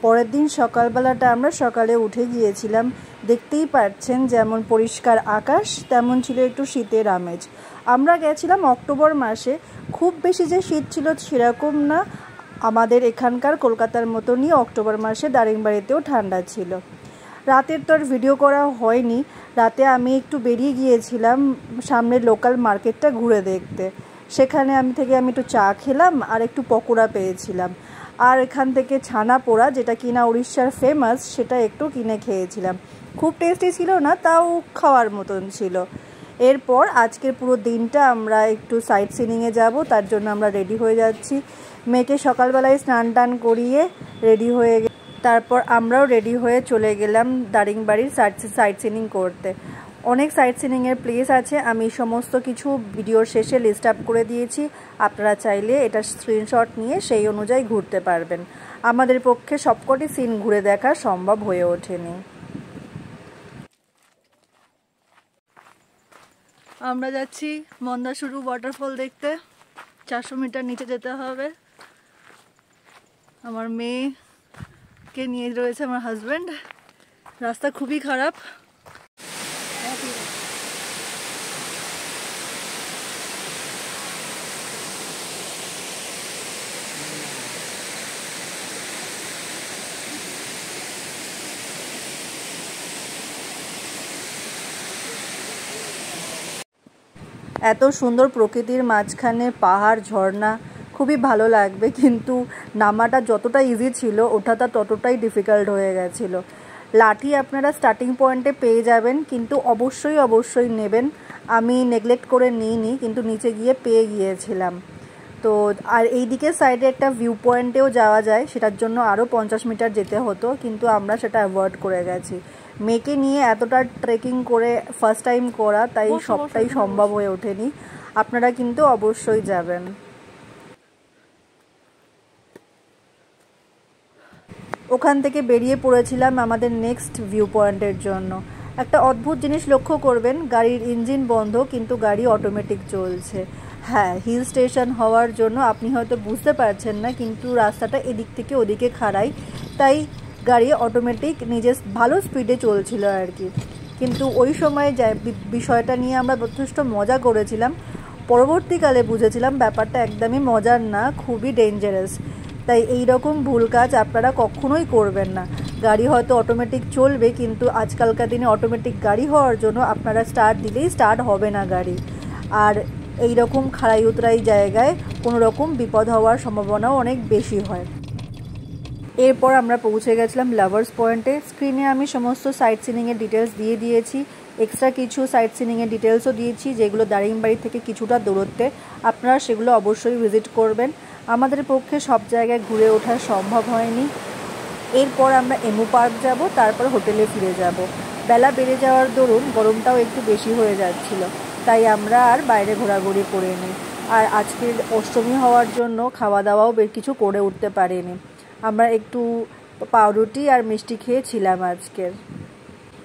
পরের দিন সকালবেলাটা আমরা সকালে উঠে গিয়েছিলাম। দেখতেই পাচ্ছেন যেমন পরিষ্কার আকাশ তেমন ছিল একটু শীতের আমেজ। আমরা গেছিলাম অক্টোবর মাসে, খুব বেশি যে শীত ছিল সেরকম না, আমাদের এখানকার কলকাতার মতনই অক্টোবর মাসে দারিংবাড়িতেও ঠান্ডা ছিল। রাতের তো আর ভিডিও করা হয়নি, রাতে আমি একটু বেরিয়ে গিয়েছিলাম সামনের লোকাল মার্কেটটা ঘুরে দেখতে। সেখানে আমি একটু চা খেলাম আর একটু পকোড়া পেয়েছিলাম, আর এখান থেকে ছানা পোড়া যেটা কিনা উড়িষ্যার ফেমাস সেটা একটু কিনে খেয়েছিলাম। খুব টেস্টি ছিল না, তাও খাওয়ার মতন ছিল। এরপর আজকের পুরো দিনটা আমরা একটু সাইট সিনিংয়ে যাব, তার জন্য আমরা রেডি হয়ে যাচ্ছি। মেয়েকে সকালবেলায় স্নান টান করিয়ে রেডি হয়ে তারপর আমরাও রেডি হয়ে চলে গেলাম দারিংবাড়ির সাইট সিনিং করতে। অনেক সাইট সিনিংয়ের প্লেস আছে, আমি সমস্ত কিছু ভিডিওর শেষে লিস্ট আপ করে দিয়েছি। আপনারা চাইলে এটা স্ক্রিনশট নিয়ে সেই অনুযায়ী ঘুরতে পারবেন। আমাদের পক্ষে সবকটি সিন ঘুরে দেখা সম্ভব হয়ে ওঠেনি। আমরা যাচ্ছি মন্দাসুরু ওয়াটারফল দেখতে। 400 মিটার নিচে যেতে হবে। আমার মেয়েকে নিয়ে রয়েছে আমার হাজব্যান্ড। রাস্তা খুবই খারাপ। এত সুন্দর প্রকৃতির মাঝখানে পাহাড় ঝর্ণা খুবই ভালো লাগবে, কিন্তু নামাটা যতটা ইজি ছিল ওঠাটা ততটাই ডিফিকাল্ট হয়ে গেছিলো। লাঠি আপনারা স্টার্টিং পয়েন্টে পেয়ে যাবেন, কিন্তু অবশ্যই নেবেন। আমি নেগলেক্ট করে নিইনি, কিন্তু নিচে গিয়ে পেয়ে গিয়েছিলাম। তো আর এই দিকের সাইডে একটা ভিউ পয়েন্টেও যাওয়া যায়, সেটার জন্য আরও 50 মিটার যেতে হতো, কিন্তু আমরা সেটা অ্যাভয়েড করে গেছি। মেয়েকে নিয়ে এতটা ট্রেকিং করে ফার্স্ট টাইম করা, তাই সবটাই সম্ভব হয়ে ওঠেনি। আপনারা কিন্তু অবশ্যই যাবেন। ওখান থেকে বেরিয়ে পড়েছিলাম আমাদের নেক্সট ভিউ পয়েন্টের জন্য। একটা অদ্ভুত জিনিস লক্ষ্য করবেন, গাড়ির ইঞ্জিন বন্ধ কিন্তু গাড়ি অটোমেটিক চলছে। হ্যাঁ, হিল স্টেশন হওয়ার জন্য আপনি হয়তো বুঝতে পারছেন না, কিন্তু রাস্তাটা এদিক থেকে ওদিকে খাড়াই, তাই গাড়ি অটোমেটিক নিজের ভালো স্পিডে চলছিল আর কি। কিন্তু ওই সময় বিষয়টা নিয়ে আমরা যথেষ্ট মজা করেছিলাম। পরবর্তীকালে বুঝেছিলাম ব্যাপারটা একদমই মজার না, খুবই ডেঞ্জারাস। তাই এই রকম ভুল কাজ আপনারা কখনোই করবেন না। গাড়ি হয়তো অটোমেটিক চলবে, কিন্তু আজকালকার দিনে অটোমেটিক গাড়ি হওয়ার জন্য আপনারা স্টার্ট দিলেই স্টার্ট হবে না গাড়ি। আর এই রকম খাড়াই উতরাই জায়গায় কোনো রকম বিপদ হওয়ার সম্ভাবনাও অনেক বেশি হয়। এরপর আমরা পৌঁছে গেছিলাম লাভার্স পয়েন্টে। স্ক্রিনে আমি সমস্ত সাইট সিনিংয়ের ডিটেলস দিয়ে দিয়েছি, এক্সট্রা কিছু সাইট সিনিংয়ের ডিটেলসও দিয়েছি যেগুলো দারিংবাড়ি থেকে কিছুটা দূরত্বে। আপনারা সেগুলো অবশ্যই ভিজিট করবেন। আমাদের পক্ষে সব জায়গায় ঘুরে ওঠা সম্ভব হয়নি। এরপর আমরা এমু পার্ক যাব, তারপর হোটেলে ফিরে যাব। বেলা বেড়ে যাওয়ার দরুন গরমটাও একটু বেশি হয়ে যাচ্ছিল, তাই আমরা আর বাইরে ঘোরাঘুরি করিনি। আর আজকের অষ্টমী হওয়ার জন্য খাওয়া দাওয়াও বেশ কিছু করে উঠতে পারিনি। আমরা একটু পাউরুটি আর মিষ্টি খেয়েছিলাম আজকের।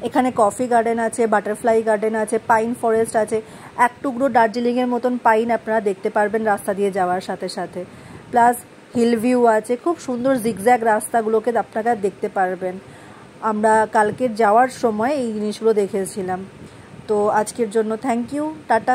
এখানে কফি গার্ডেন আছে, বাটারফ্লাই গার্ডেন আছে, পাইন ফরেস্ট আছে। এক টুকরো দার্জিলিংয়ের মতন পাইন আপনারা দেখতে পারবেন রাস্তা দিয়ে যাওয়ার সাথে সাথে। প্লাস হিল ভিউ আছে, খুব সুন্দর জিগজ্যাগ রাস্তাগুলোকে আপনারা দেখতে পারবেন। আমরা কালকের যাওয়ার সময় এই জিনিসগুলো দেখেছিলাম। তো আজকের জন্য থ্যাংক ইউ, টাটা।